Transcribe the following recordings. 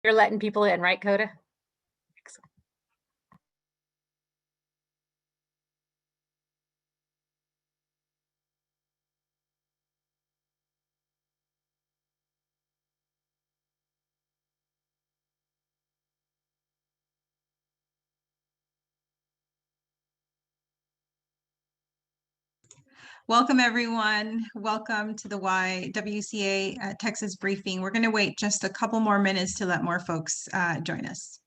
You're letting people in, right, Coda? Excellent. Welcome, everyone. Welcome to the YWCA Texas briefing. We're going to wait just a couple more minutes to let more folks join us.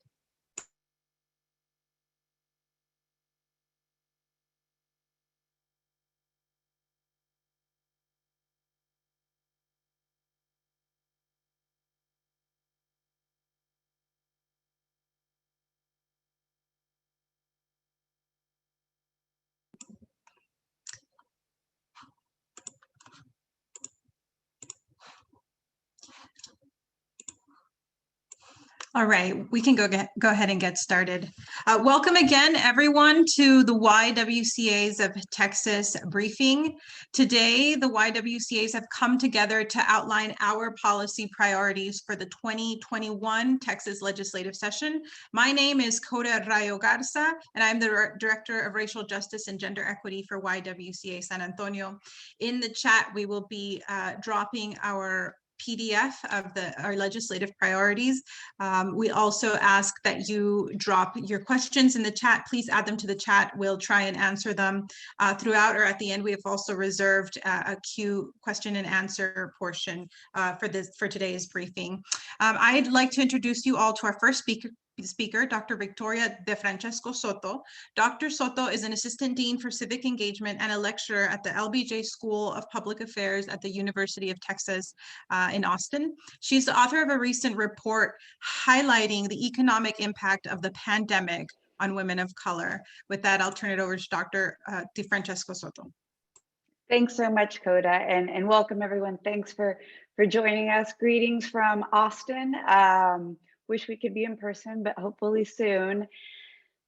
All right, we can go ahead and get started. Welcome again, everyone, to the YWCAs of Texas briefing. Today, the YWCAs have come together to outline our policy priorities for the 2021 Texas legislative session. My name is Coda Rayo Garza, and I'm the Director of Racial Justice and Gender Equity for YWCA San Antonio. In the chat, we will be dropping our PDF of our legislative priorities. We also ask that you drop your questions in the chat. Please add them to the chat. We'll try and answer them throughout or at the end. We have also reserved a question and answer portion for today's briefing. I'd like to introduce you all to our first speaker, Dr. Victoria DeFrancesco Soto. Dr. Soto is an assistant dean for civic engagement and a lecturer at the LBJ School of Public Affairs at the University of Texas in Austin. She's the author of a recent report highlighting the economic impact of the pandemic on women of color. With that, I'll turn it over to Dr. DeFrancesco Soto. Thanks so much, Coda, and welcome everyone. Thanks for joining us. Greetings from Austin. Wish we could be in person, but hopefully soon.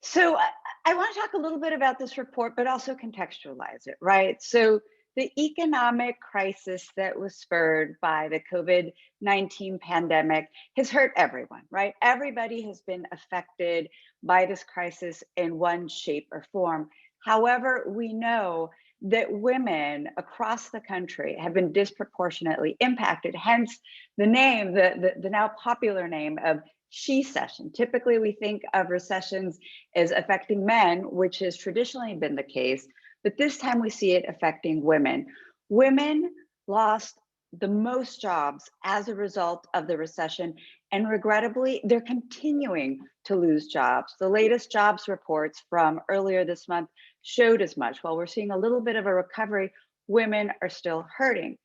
So I want to talk a little bit about this report, but also contextualize it, right? So the economic crisis that was spurred by the COVID-19 pandemic has hurt everyone, right? Everybody has been affected by this crisis in one shape or form. However, we know that women across the country have been disproportionately impacted, hence the name, the now popular name of she-cession. Typically, we think of recessions as affecting men, which has traditionally been the case, but this time we see it affecting women. Women lost the most jobs as a result of the recession, and regrettably, they're continuing to lose jobs. The latest jobs reports from earlier this month showed as much. While we're seeing a little bit of a recovery, women are still hurting.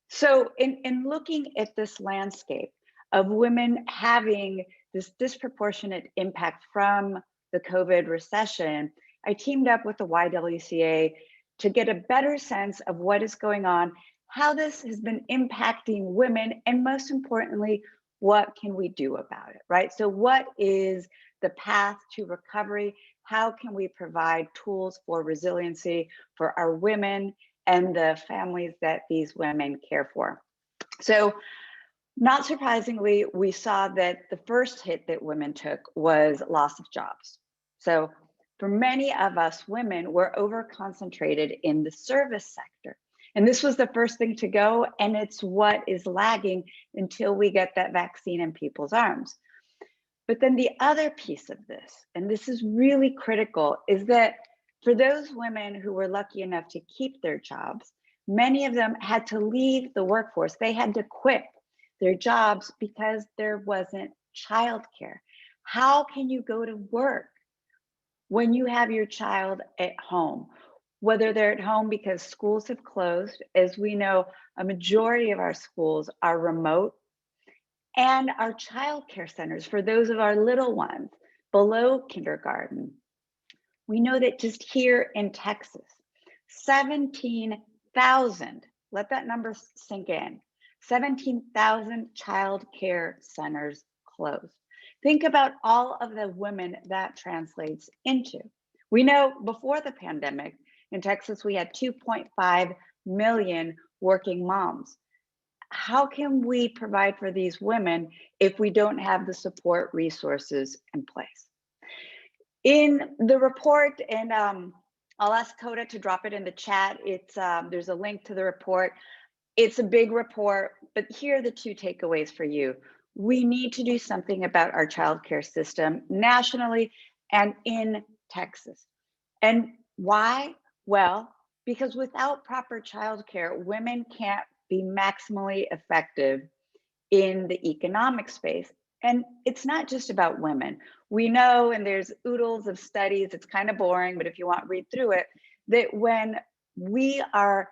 So in looking at this landscape of women having this disproportionate impact from the COVID recession, I teamed up with the YWCA to get a better sense of what is going on, how this has been impacting women, and most importantly, what can we do about it, right? So what is the path to recovery? How can we provide tools for resiliency for our women and the families that these women care for? So not surprisingly, we saw that the first hit that women took was loss of jobs. So for many of us women, we're over-concentrated in the service sector. And this was the first thing to go, and it's what is lagging until we get that vaccine in people's arms. But then the other piece of this, and this is really critical, is that for those women who were lucky enough to keep their jobs, many of them had to leave the workforce. They had to quit their jobs because there wasn't childcare. How can you go to work when you have your child at home? Whether they're at home because schools have closed, as we know, a majority of our schools are remote, and our childcare centers for those of our little ones below kindergarten. We know that just here in Texas, 17,000, let that number sink in, 17,000 childcare centers closed. Think about all of the women that translates into. We know before the pandemic, in Texas, we had 2.5 million working moms. how can we provide for these women if we don't have the support resources in place? In the report, and I'll ask Coda to drop it in the chat. It's there's a link to the report. It's a big report, but here are the two takeaways for you. We need to do something about our childcare system nationally and in Texas. And why? Well, because without proper childcare, women can't be maximally effective in the economic space. And it's not just about women. We know, and there's oodles of studies, it's kind of boring, but if you want, read through it, that when we are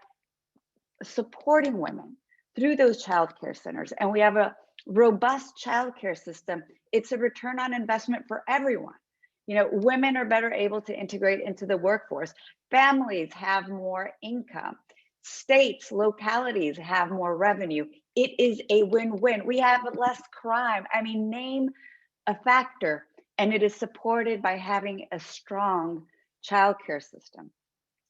supporting women through those childcare centers and we have a robust childcare system, it's a return on investment for everyone. You know, women are better able to integrate into the workforce. Families have more income. States, localities have more revenue. It is a win-win. We have less crime. I mean, name a factor, and it is supported by having a strong childcare system.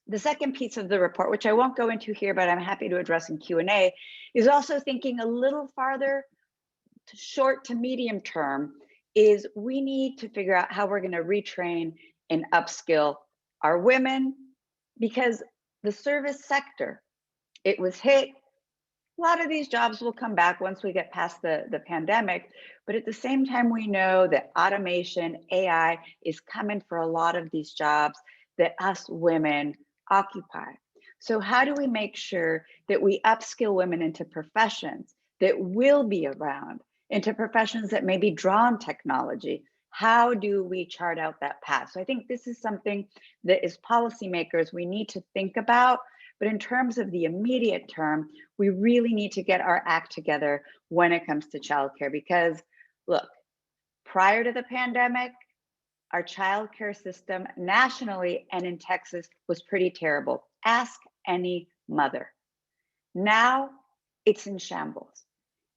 The second piece of the report, which I won't go into here, but I'm happy to address in Q&A, is also thinking a little farther to short to medium term, is we need to figure out how we're going to retrain and upskill our women, because the service sector, it was hit. A lot of these jobs will come back once we get past the pandemic, but at the same time, we know that automation, AI is coming for a lot of these jobs that us women occupy. So how do we make sure that we upskill women into professions that will be around, into professions that maybe draw on technology? How do we chart out that path? So I think this is something that as policymakers, we need to think about. But in terms of the immediate term, we really need to get our act together when it comes to childcare, because look, prior to the pandemic, our childcare system nationally and in Texas was pretty terrible. Ask any mother. Now it's in shambles.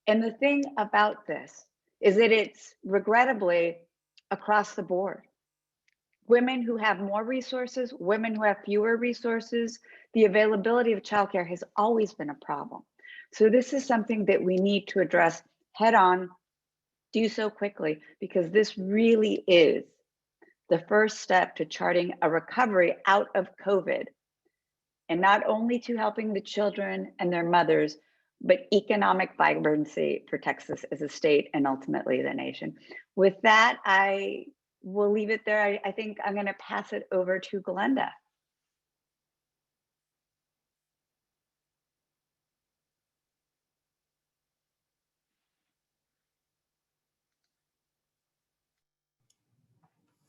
And the thing about this is that it's regrettably across the board. Women who have more resources, women who have fewer resources, the availability of childcare has always been a problem. So this is something that we need to address head on, do so quickly, because this really is the first step to charting a recovery out of COVID, and not only to helping the children and their mothers, but economic vibrancy for Texas as a state and ultimately the nation. With that, I will leave it there. I think I'm going to pass it over to Glenda.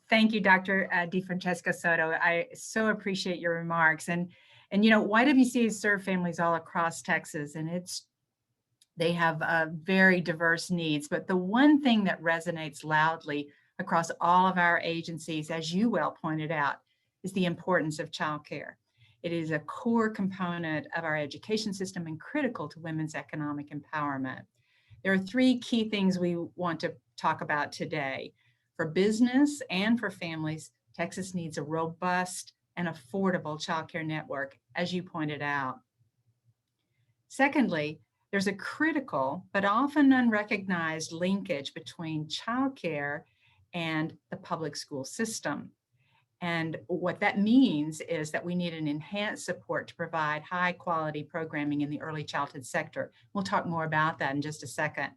Thank you, Dr. DeFrancesco Soto. I so appreciate your remarks. And you know, YWCAs serve families all across Texas, and they have very diverse needs. But the one thing that resonates loudly across all of our agencies, as you well pointed out, is the importance of childcare. It is a core component of our education system and critical to women's economic empowerment. There are three key things we want to talk about today. For business and for families, Texas needs a robust and affordable childcare network, as you pointed out. Secondly, there's a critical but often unrecognized linkage between childcare and the public school system. And what that means is that we need an enhanced support to provide high quality programming in the early childhood sector. We'll talk more about that in just a second.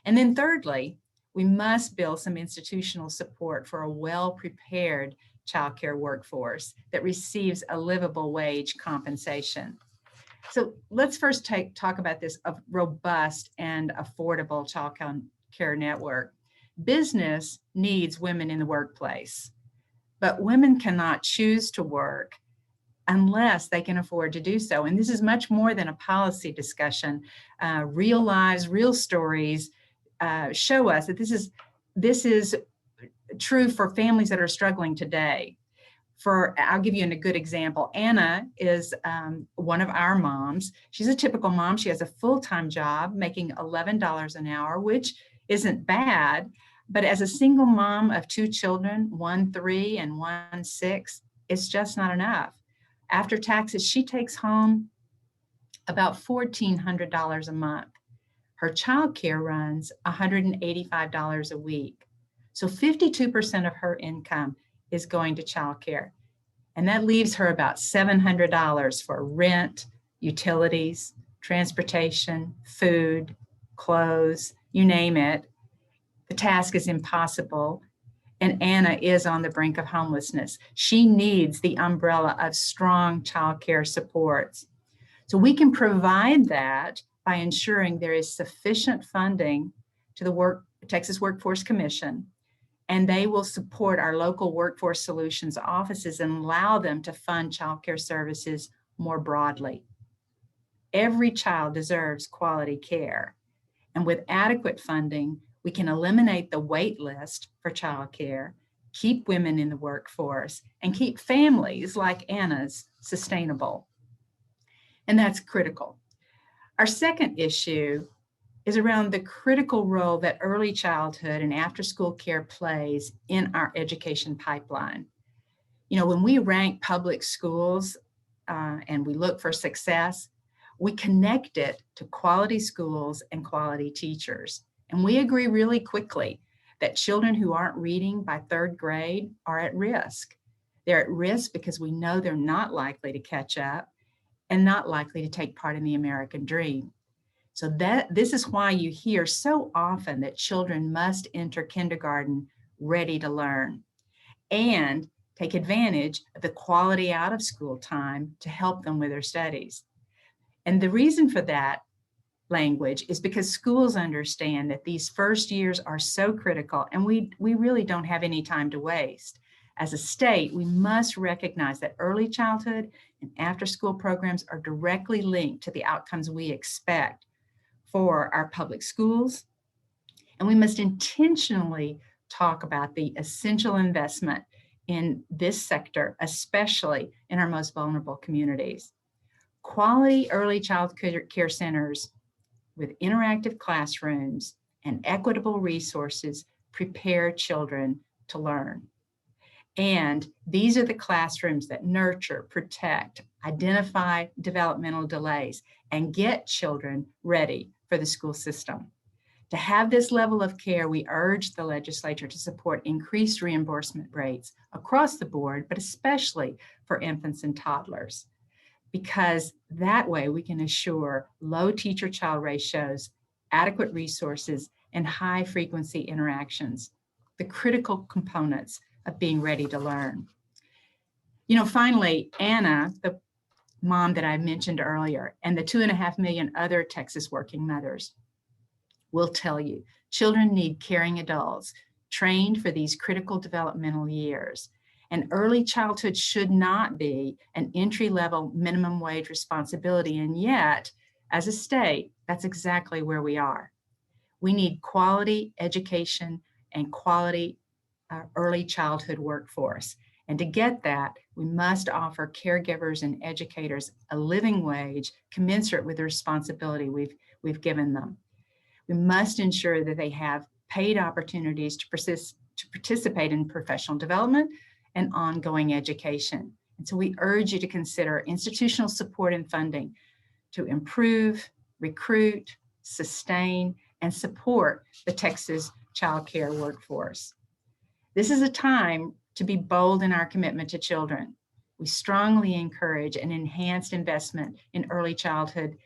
And then thirdly, we must build some institutional support for a well-prepared childcare workforce that receives a livable wage compensation. So let's first talk about this robust and affordable childcare network. Business needs women in the workplace, but women cannot choose to work unless they can afford to do so. And this is much more than a policy discussion. Real lives, real stories show us that this is true for families that are struggling today. I'll give you a good example. Anna is one of our moms. She's a typical mom. She has a full-time job making $11 an hour, which isn't bad. But as a single mom of two children, 1 3 and 1 6, it's just not enough. After taxes, she takes home about $1,400 a month. Her childcare runs $185 a week. So 52% of her income is going to childcare. And that leaves her about $700 for rent, utilities, transportation, food, clothes, you name it. The task is impossible. And Anna is on the brink of homelessness. She needs the umbrella of strong childcare supports. So we can provide that by ensuring there is sufficient funding to the Texas Workforce Commission, and they will support our local workforce solutions offices and allow them to fund childcare services more broadly. Every child deserves quality care, and with adequate funding, we can eliminate the wait list for childcare, keep women in the workforce, and keep families like Anna's sustainable. And that's critical. Our second issue is around the critical role that early childhood and after-school care plays in our education pipeline. You know, when we rank public schools and we look for success, we connect it to quality schools and quality teachers. And we agree really quickly that children who aren't reading by third grade are at risk. They're at risk because we know they're not likely to catch up and not likely to take part in the American dream. So this is why you hear so often that children must enter kindergarten ready to learn and take advantage of the quality out of school time to help them with their studies. And the reason for that language is because schools understand that these first years are so critical, and we really don't have any time to waste. As a state, we must recognize that early childhood and after-school programs are directly linked to the outcomes we expect for our public schools. And we must intentionally talk about the essential investment in this sector, especially in our most vulnerable communities. Quality early child care centers with interactive classrooms and equitable resources prepare children to learn. And these are the classrooms that nurture, protect, identify developmental delays, and get children ready for the school system. To have this level of care, we urge the legislature to support increased reimbursement rates across the board, but especially for infants and toddlers, because that way we can assure low teacher-child ratios, adequate resources, and high-frequency interactions, the critical components of being ready to learn. You know, finally, Anna, the mom that I mentioned earlier, and the 2.5 million other Texas working mothers will tell you, children need caring adults trained for these critical developmental years. And early childhood should not be an entry-level minimum wage responsibility. And yet, as a state, that's exactly where we are. We need quality education and quality early childhood workforce. And to get that, we must offer caregivers and educators a living wage commensurate with the responsibility we've given them. We must ensure that they have paid opportunities to participate in professional development and ongoing education. And so we urge you to consider institutional support and funding to improve, recruit, sustain, and support the Texas child care workforce. This is a time to be bold in our commitment to children. We strongly encourage an enhanced investment in early childhood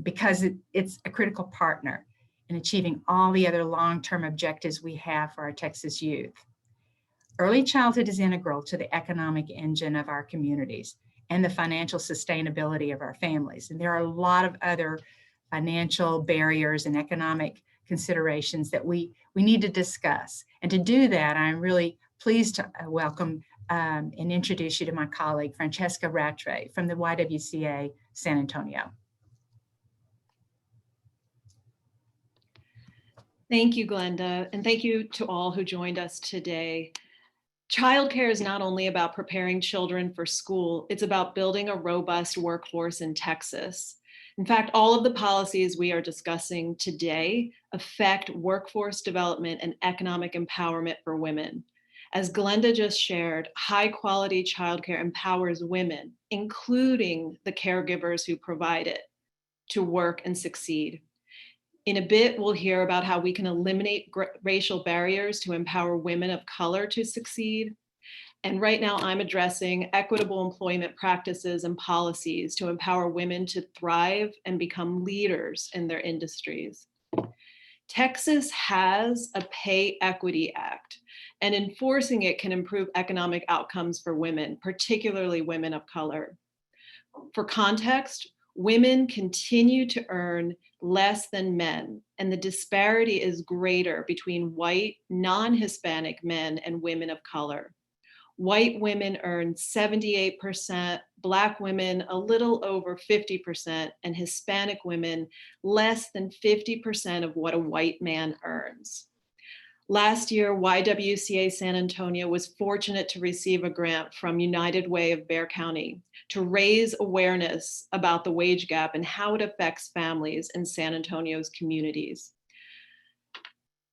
because it's a critical partner in achieving all the other long-term objectives we have for our Texas youth. Early childhood is integral to the economic engine of our communities and the financial sustainability of our families. And there are a lot of other financial barriers and economic considerations that we need to discuss. And to do that, I'm really pleased to welcome and introduce you to my colleague, Francesco Rattray from the YWCA San Antonio. Thank you, Glenda, and thank you to all who joined us today. Childcare is not only about preparing children for school, it's about building a robust workforce in Texas. In fact, all of the policies we are discussing today affect workforce development and economic empowerment for women. As Glenda just shared, high quality childcare empowers women, including the caregivers who provide it, to work and succeed. In a bit, we'll hear about how we can eliminate racial barriers to empower women of color to succeed. And right now I'm addressing equitable employment practices and policies to empower women to thrive and become leaders in their industries. Texas has a Pay Equity Act, and enforcing it can improve economic outcomes for women, particularly women of color. For context, women continue to earn less than men, and the disparity is greater between white, non-Hispanic men and women of color. White women earn 78%, Black women a little over 50%, and Hispanic women less than 50% of what a white man earns. Last year, YWCA San Antonio was fortunate to receive a grant from United Way of Bexar County to raise awareness about the wage gap and how it affects families in San Antonio's communities.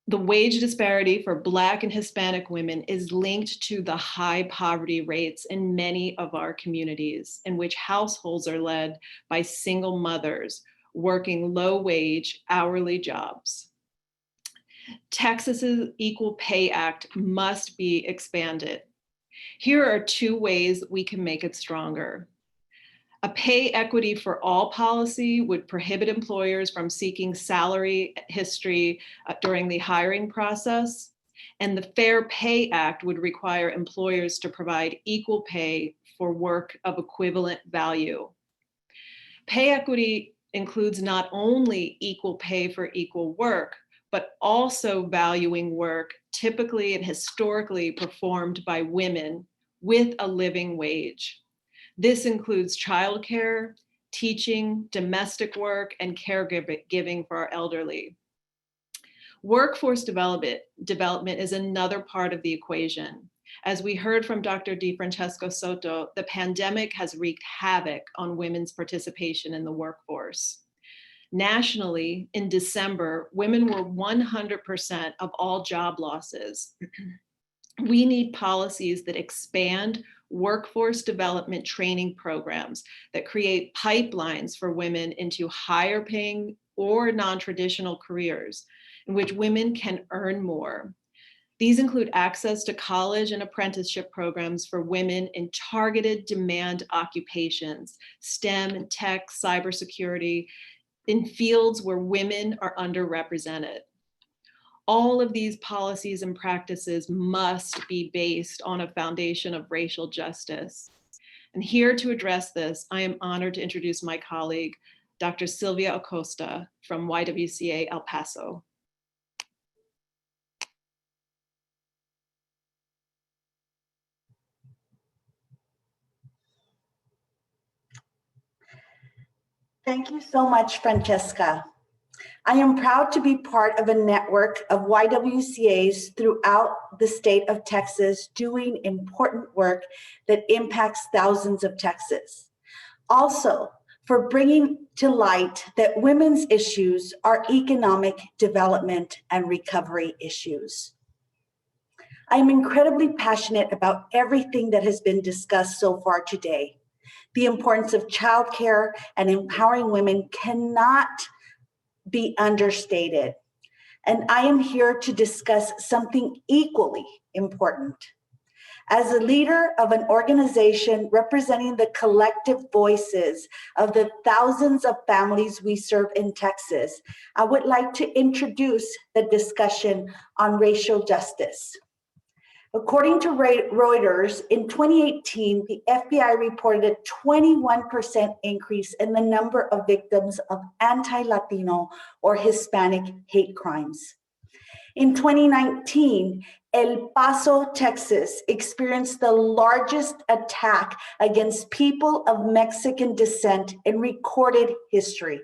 The wage disparity for Black and Hispanic women is linked to the high poverty rates in many of our communities, in which households are led by single mothers working low-wage hourly jobs. Texas's Equal Pay Act must be expanded. Here are 2 ways we can make it stronger. A pay equity for all policy would prohibit employers from seeking salary history during the hiring process. And the Fair Pay Act would require employers to provide equal pay for work of equivalent value. Pay equity includes not only equal pay for equal work, but also valuing work typically and historically performed by women with a living wage. This includes childcare, teaching, domestic work, and caregiving for our elderly. Workforce development is another part of the equation. As we heard from Dr. DeFrancesco Soto, the pandemic has wreaked havoc on women's participation in the workforce. Nationally, in December, women were 100% of all job losses. We need policies that expand workforce development training programs that create pipelines for women into higher paying or non-traditional careers in which women can earn more. These include access to college and apprenticeship programs for women in targeted demand occupations, STEM, tech, cybersecurity, in fields where women are underrepresented. All of these policies and practices must be based on a foundation of racial justice. And here to address this, I am honored to introduce my colleague, Dr. Sylvia Acosta from YWCA El Paso. Thank you so much, Francesca. I am proud to be part of a network of YWCAs throughout the state of Texas doing important work that impacts thousands of Texans. Also, for bringing to light that women's issues are economic development and recovery issues. I am incredibly passionate about everything that has been discussed so far today. The importance of childcare and empowering women cannot be understated. And I am here to discuss something equally important. As a leader of an organization representing the collective voices of the thousands of families we serve in Texas, I would like to introduce the discussion on racial justice. According to Reuters, in 2018, the FBI reported a 21% increase in the number of victims of anti-Latino or Hispanic hate crimes. In 2019, El Paso, Texas, experienced the largest attack against people of Mexican descent in recorded history.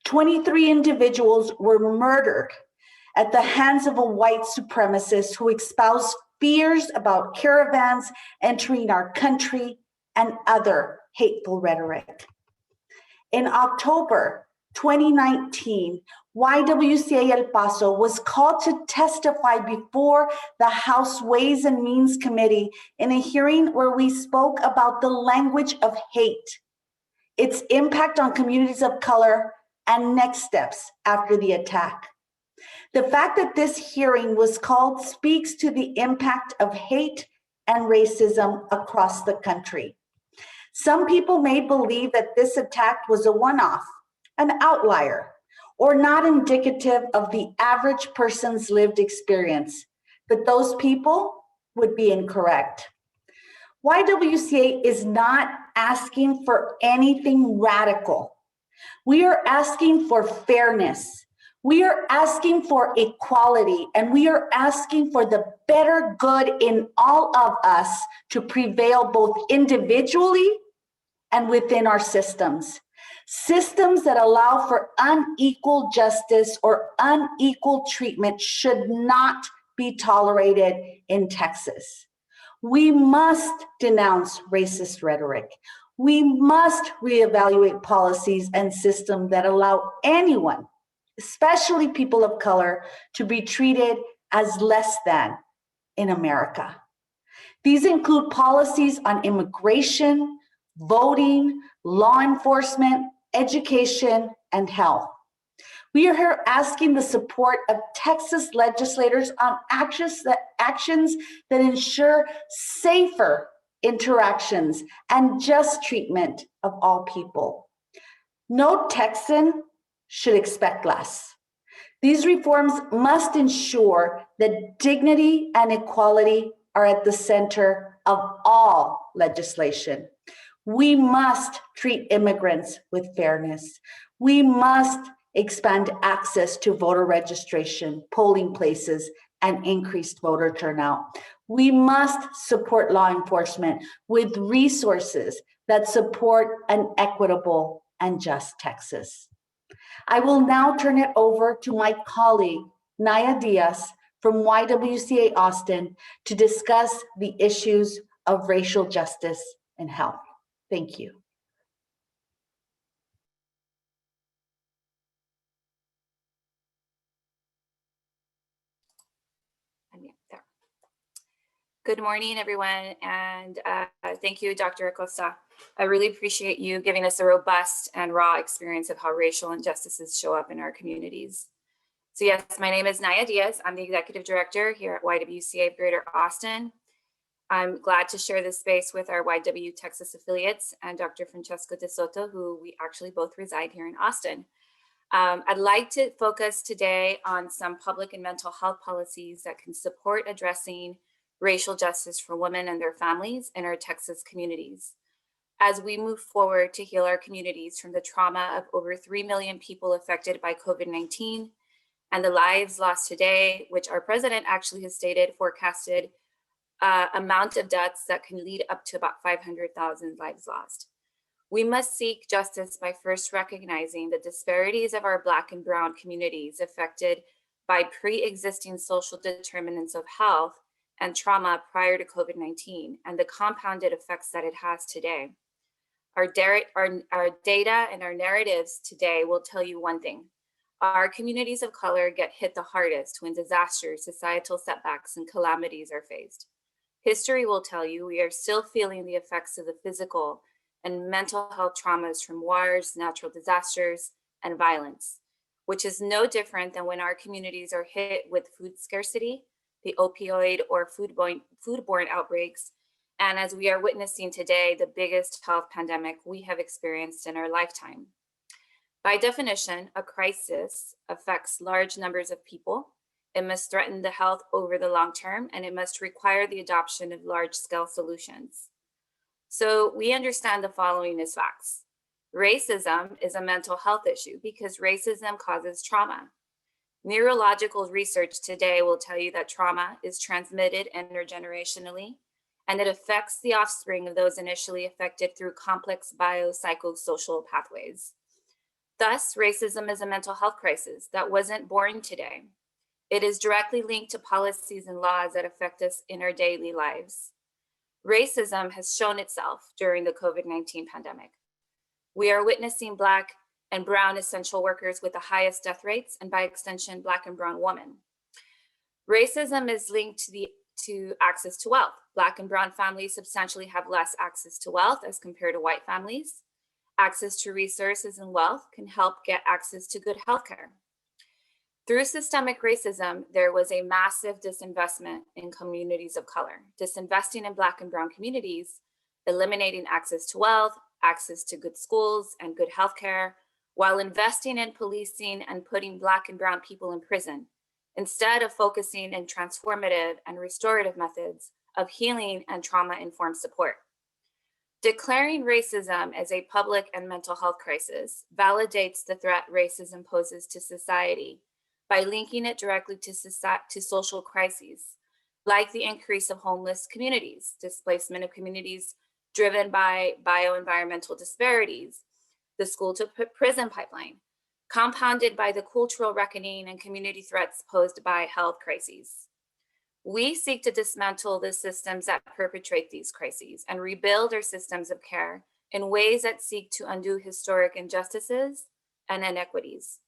23 individuals were murdered at the hands of a white supremacist who espoused fears about caravans entering our country and other hateful rhetoric. In October 2019, YWCA El Paso was called to testify before the House Ways and Means Committee in a hearing where we spoke about the language of hate, its impact on communities of color, and next steps after the attack. The fact that this hearing was called speaks to the impact of hate and racism across the country. Some people may believe that this attack was a one-off, an outlier, or not indicative of the average person's lived experience, but those people would be incorrect. YWCA is not asking for anything radical. We are asking for fairness. We are asking for equality, and we are asking for the better good in all of us to prevail both individually and within our systems. Systems that allow for unequal justice or unequal treatment should not be tolerated in Texas. We must denounce racist rhetoric. We must reevaluate policies and systems that allow anyone, especially people of color, to be treated as less than in America. These include policies on immigration, voting, law enforcement, education, and health. We are here asking the support of Texas legislators on actions that ensure safer interactions and just treatment of all people. No Texan should expect less. These reforms must ensure that dignity and equality are at the center of all legislation. We must treat immigrants with fairness. We must expand access to voter registration, polling places, and increased voter turnout. We must support law enforcement with resources that support an equitable and just Texas. I will now turn it over to my colleague, Naya Diaz from YWCA Austin, to discuss the issues of racial justice and health. Thank you. There. Good morning, everyone, and thank you, Dr. Acosta. I really appreciate you giving us a robust and raw experience of how racial injustices show up in our communities. So yes, my name is Naya Diaz. I'm the Executive Director here at YWCA of Greater Austin. I'm glad to share this space with our YW Texas affiliates and Dr. Francesco Soto, who we actually both reside here in Austin. I'd like to focus today on some public and mental health policies that can support addressing racial justice for women and their families in our Texas communities, as we move forward to heal our communities from the trauma of over 3 million people affected by COVID-19 and the lives lost today, which our president actually has stated forecasted amount of deaths that can lead up to about 500,000 lives lost. We must seek justice by first recognizing the disparities of our Black and Brown communities affected by pre-existing social determinants of health and trauma prior to COVID-19 and the compounded effects that it has today. Our data and our narratives today will tell you one thing. Our communities of color get hit the hardest when disasters, societal setbacks, and calamities are faced. History will tell you we are still feeling the effects of the physical and mental health traumas from wars, natural disasters, and violence, which is no different than when our communities are hit with food scarcity, the opioid or foodborne outbreaks, and as we are witnessing today, the biggest health pandemic we have experienced in our lifetime. By definition, a crisis affects large numbers of people. It must threaten the health over the long term, and it must require the adoption of large-scale solutions. So we understand the following as facts. Racism is a mental health issue because racism causes trauma. Neurological research today will tell you that trauma is transmitted intergenerationally, and it affects the offspring of those initially affected through complex biopsychosocial pathways. Thus, racism is a mental health crisis that wasn't born today. It is directly linked to policies and laws that affect us in our daily lives. Racism has shown itself during the COVID-19 pandemic. We are witnessing Black and Brown essential workers with the highest death rates, and by extension, Black and Brown women. Racism is linked to access to wealth. Black and Brown families substantially have less access to wealth as compared to white families. access to resources and wealth can help get access to good healthcare. Through systemic racism, there was a massive disinvestment in communities of color, disinvesting in Black and Brown communities, eliminating access to wealth, access to good schools and good healthcare, while investing in policing and putting Black and Brown people in prison, instead of focusing in transformative and restorative methods of healing and trauma-informed support. Declaring racism as a public and mental health crisis validates the threat racism poses to society by linking it directly to social crises, like the increase of homeless communities, displacement of communities driven by bioenvironmental disparities, the school to prison pipeline, compounded by the cultural reckoning and community threats posed by health crises. We seek to dismantle the systems that perpetrate these crises and rebuild our systems of care in ways that seek to undo historic injustices and inequities.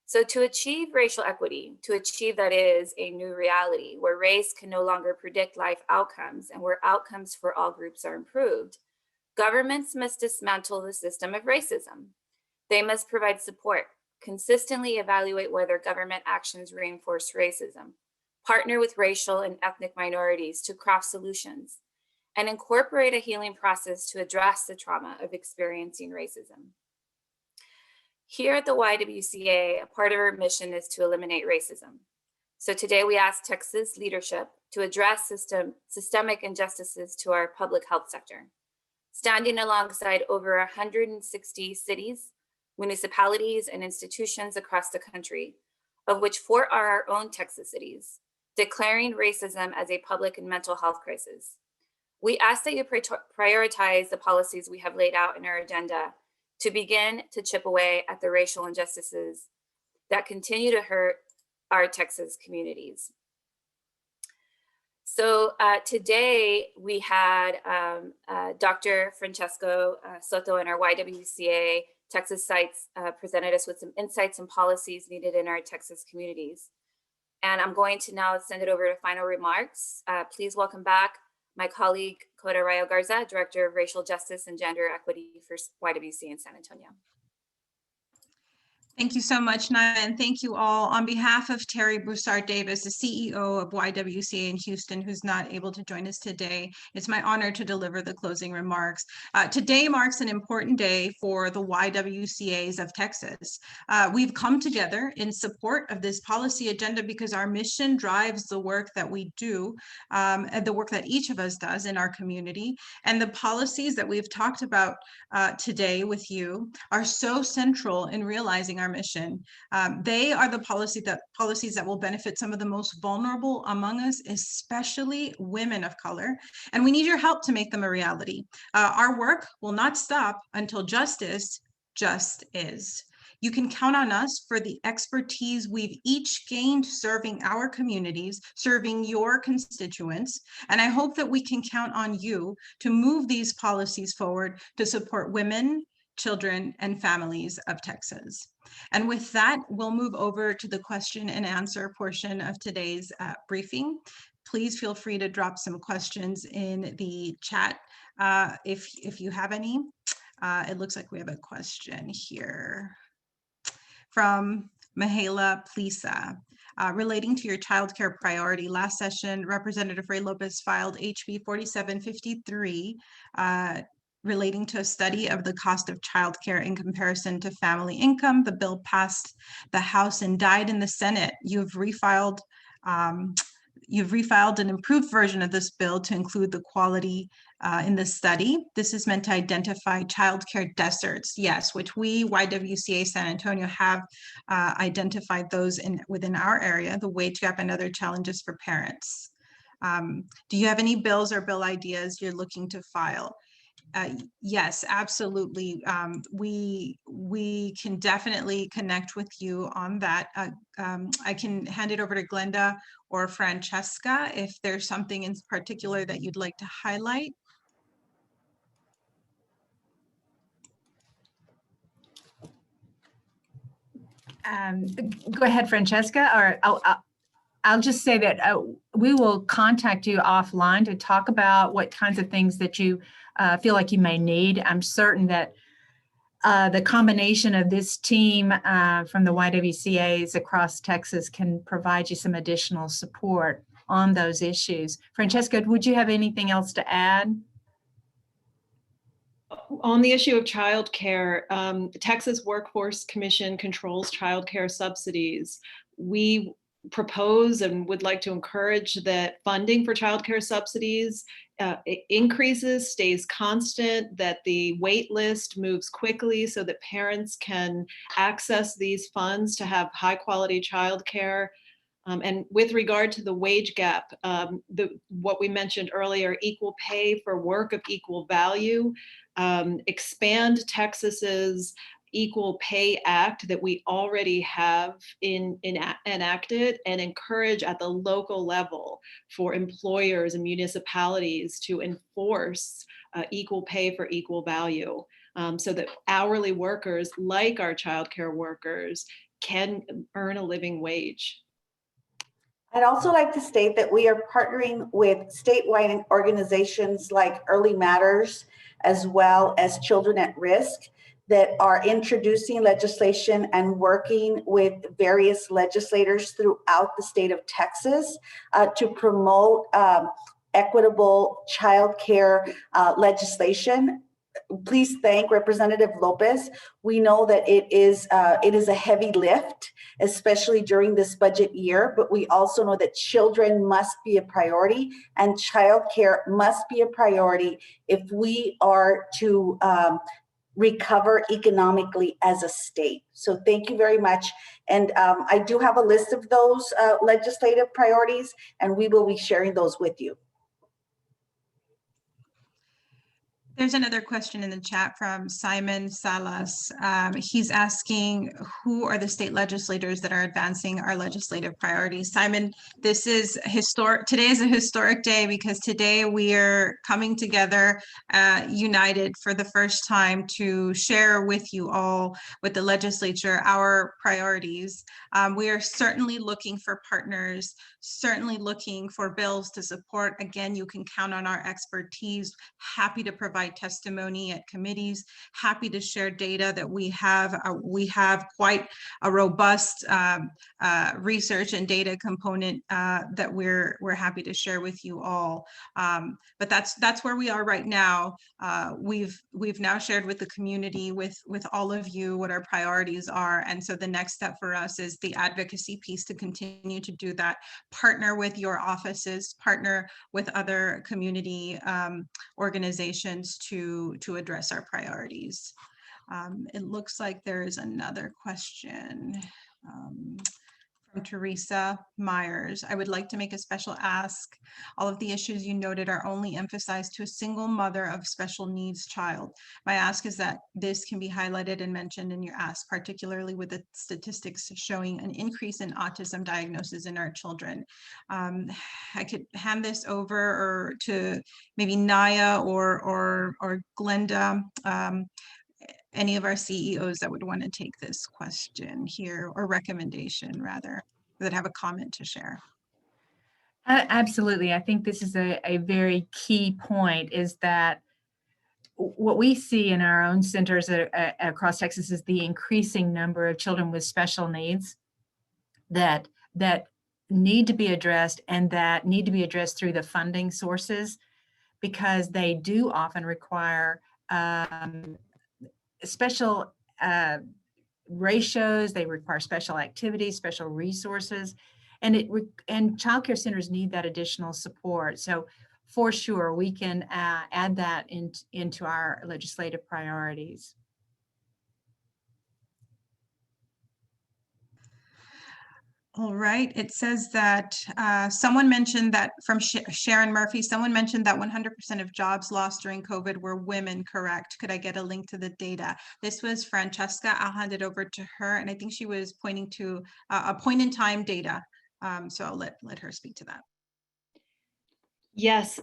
So to achieve racial equity, to achieve that is a new reality where race can no longer predict life outcomes and where outcomes for all groups are improved, governments must dismantle the system of racism. They must provide support, consistently evaluate whether government actions reinforce racism, partner with racial and ethnic minorities to craft solutions, and incorporate a healing process to address the trauma of experiencing racism. Here at the YWCA, a part of our mission is to eliminate racism. So today we ask Texas leadership to address systemic injustices to our public health sector, standing alongside over 160 cities, municipalities, and institutions across the country, of which 4 are our own Texas cities, declaring racism as a public and mental health crisis. We ask that you prioritize the policies we have laid out in our agenda to begin to chip away at the racial injustices that continue to hurt our Texas communities. So today we had Dr. Francesco Soto in our YWCA Texas sites presented us with some insights and policies needed in our Texas communities. And I'm going to now send it over to final remarks. Please welcome back my colleague, Coda Rayo Garza, Director of Racial Justice and Gender Equity for YWCA in San Antonio. Thank you so much, Naya, and thank you all. On behalf of Terry Broussard-Davis, the CEO of YWCA in Houston, who's not able to join us today, it's my honor to deliver the closing remarks. Today marks an important day for the YWCAs of Texas. We've come together in support of this policy agenda because our mission drives the work that we do, and the work that each of us does in our community. And the policies that we've talked about today with you are so central in realizing our mission. They are the policies that will benefit some of the most vulnerable among us, especially women of color. And we need your help to make them a reality. Our work will not stop until justice just is. You can count on us for the expertise we've each gained serving our communities, serving your constituents. And I hope that we can count on you to move these policies forward to support women, children, and families of Texas. And with that, we'll move over to the question and answer portion of today's briefing. Please feel free to drop some questions in the chat if you have any. It looks like we have a question here from Mihaela Plisa. Relating to your childcare priority, last session, Representative Ray Lopez filed HB 4753 relating to a study of the cost of childcare in comparison to family income. The bill passed the House and died in the Senate. You've refiled an improved version of this bill to include the quality in the study. This is meant to identify childcare deserts, yes, which we, YWCA San Antonio, have identified those within our area, the wage gap and other challenges for parents. Do you have any bills or bill ideas you're looking to file? Yes, absolutely. We can definitely connect with you on that. I can hand it over to Glenda or Francesca if there's something in particular that you'd like to highlight. Go ahead, Francesca, or I'll just say that we will contact you offline to talk about what kinds of things that you feel like you may need. I'm certain that the combination of this team from the YWCAs across Texas can provide you some additional support on those issues. Francesco, would you have anything else to add? On the issue of childcare, the Texas Workforce Commission controls childcare subsidies. We propose and would like to encourage that funding for childcare subsidies increases, stays constant, that the wait list moves quickly so that parents can access these funds to have high quality childcare. And with regard to the wage gap, what we mentioned earlier, equal pay for work of equal value, expand Texas's Equal Pay Act that we already have enacted, and encourage at the local level for employers and municipalities to enforce equal pay for equal value, so that hourly workers, like our childcare workers, can earn a living wage. I'd also like to state that we are partnering with statewide organizations like Early Matters, as well as Children at Risk, that are introducing legislation and working with various legislators throughout the state of Texas to promote equitable childcare legislation. Please thank Representative Lopez. We know that it is a heavy lift, especially during this budget year, but we also know that children must be a priority and childcare must be a priority if we are to recover economically as a state. So thank you very much. And I do have a list of those legislative priorities, and we will be sharing those with you. There's another question in the chat from Simon Salas. He's asking, who are the state legislators that are advancing our legislative priorities? Simon, this is historic. Today is a historic day because today we are coming together united for the first time to share with you all, with the legislature, our priorities. We are certainly looking for partners, certainly looking for bills to support. Again, you can count on our expertise. Happy to provide testimony at committees, happy to share data that we have. We have quite a robust research and data component that we're happy to share with you all. But that's where we are right now. We've now shared with the community, with all of you, what our priorities are. And so the next step for us is the advocacy piece, to continue to do that. Partner with your offices, partner with other community organizations to address our priorities. It looks like there is another question from Teresa Myers. I would like to make a special ask. All of the issues you noted are only emphasized to a single mother of special needs child. My ask is that this can be highlighted and mentioned in your ask, particularly with the statistics showing an increase in autism diagnosis in our children. I could hand this over to maybe Naya or Glenda, any of our CEOs that would want to take this question here, or recommendation rather, that have a comment to share. Absolutely. I think this is a very key point, is that what we see in our own centers across Texas is the increasing number of children with special needs that need to be addressed, and that need to be addressed through the funding sources, because they do often require special ratios, they require special activities, special resources, and child care centers need that additional support. So for sure, we can add that into our legislative priorities. All right, it says that someone mentioned that, from Sharon Murphy, someone mentioned that 100% of jobs lost during COVID were women, correct? Could I get a link to the data? This was Francesca. I'll hand it over to her. And I think she was pointing to a point in time data. So I'll let her speak to that. Yes,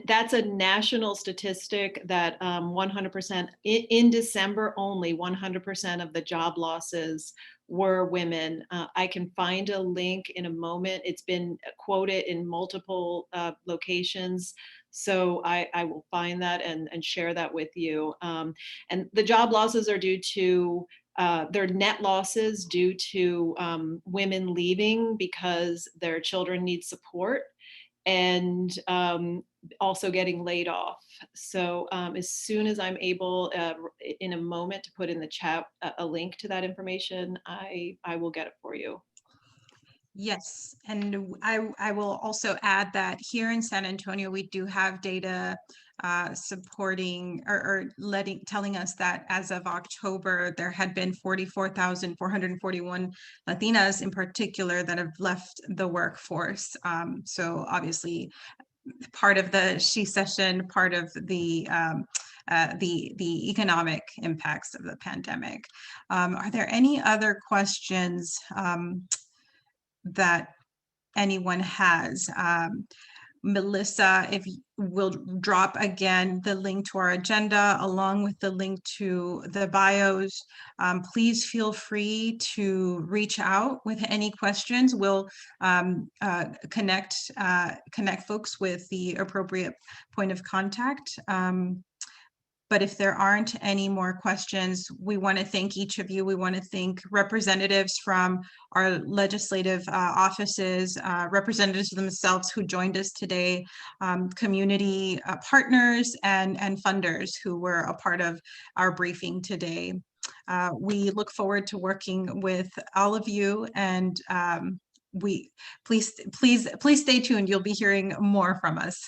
That's a national statistic that 100% in December only 100% of the job losses were women. I can find a link in a moment. It's been quoted in multiple locations. So I will find that and share that with you. And the job losses are due to their net losses due to women leaving because their children need support, and also getting laid off. So as soon as I'm able in a moment to put in the chat a link to that information, I will get it for you. Yes, and I will also add that here in San Antonio, we do have data supporting or telling us that as of October, there had been 44,441 Latinas in particular that have left the workforce. So obviously, part of the she-cession, part of the economic impacts of the pandemic. Are there any other questions that anyone has? Melissa, if we'll drop again the link to our agenda along with the link to the bios. Please feel free to reach out with any questions. We'll connect folks with the appropriate point of contact. But if there aren't any more questions, we want to thank each of you. We want to thank representatives from our legislative offices, representatives themselves who joined us today, community partners and funders who were a part of our briefing today. We look forward to working with all of you, and please stay tuned. You'll be hearing more from us.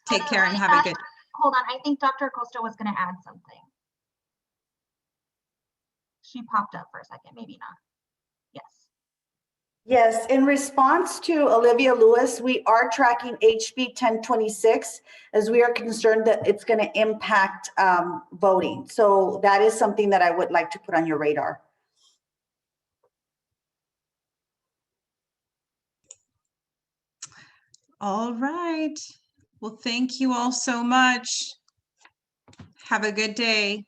Take care and have a good. Hold on, I think Dr. Acosta was going to add something. She popped up for a second, maybe not. Yes. Yes, in response to Olivia Lewis, we are tracking HB 1026 as we are concerned that it's going to impact voting. So that is something that I would like to put on your radar. All right. Well, thank you all so much. Have a good day.